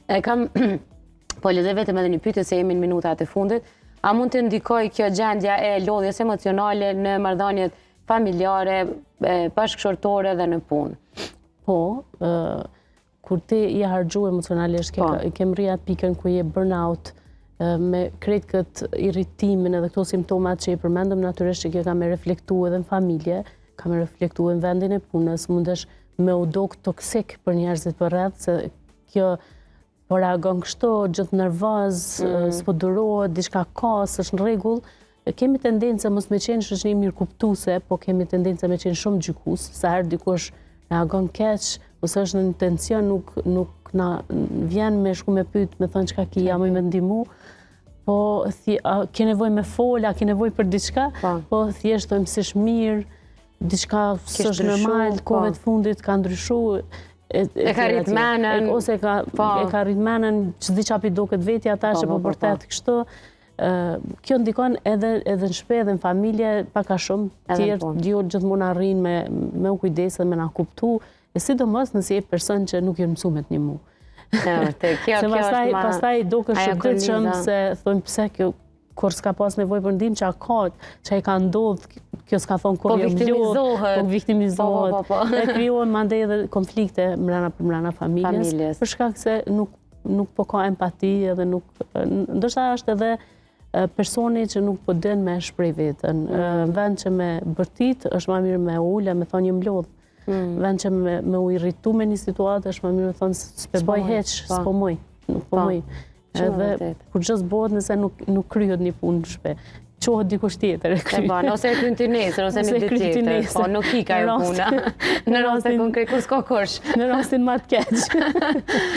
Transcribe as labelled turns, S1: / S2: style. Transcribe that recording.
S1: E kam, po lidhe vetëm edhe një pyetje se jemi në minutat e fundit. A mund të ndikoj kjo gjendja e lodhjes emocionale në marrëdhëniet familjare, bashkëshortore dhe në punë?
S2: Po, kur ti je harxhu emocionalisht, ke mri atë pikën ku je burnout, me krejt këtë irritimin edhe këto simptomat që i përmendëm natyrisht që kjo ka me reflektu edhe në familje, ka me reflektu në vendin e punës, mundesh me u dok toksik për njerëzit për rreth, se kjo po reagon kështu, gjithë nervoz, s'po durohet, diçka ka, s'është në rregull. Kemi tendencë mos me qenë shoqëri mirëkuptuese, po kemi tendencë me qenë shumë gjykues. Sa herë dikush reagon keq, ose është në intencion, nuk na vjen me shku me pyet, me thënë çka ki, jam me ndihmu, po ke nevojë me fol, a ke nevojë për diçka, po thjesht thojmë si është mirë, diçka s'është normal, kohëve të fundit ka ndryshuar.
S1: E ka rrit menën.
S2: Ose e ka rrit menën, çdi çapi duket vetja ata që po vërtet kështu. Kjo ndikon edhe në shtëpi edhe në familje, pak a shumë tjerë gjithmonë arrin me u kujdes dhe me na kuptu, e sidomos nëse je person që nuk je mësuar me të ndihmu. Se pastaj duket shëndetshëm se thonë pse kjo kur s'ka pas nevojë për ndihmë, që ai ka ndodhur, kjo s'ka thonë kur jo vlodh, po viktimizohet. E krijohen mandej edhe konflikte brenda familjes, për shkak se nuk po ka empati edhe ndoshta është edhe personi që nuk po den me shpreh veten. Në vend që me bërtit, është më mirë me ule, me thonë një mlodh. Në vend që me u irritu me një situatë, është më mirë me thonë s'pe bëj hiç, s'po muj, nuk po muj. Edhe kur gjë s'bëhet nëse nuk kryhet një punë në shtëpi. Qohet dikush tjetër e kryen.
S1: Ose e kryen ti nesër, ose një ditë tjetër. Po nuk i ka puna. Në rastin konkret kur s'ka kush.
S2: Në rastin më të keq.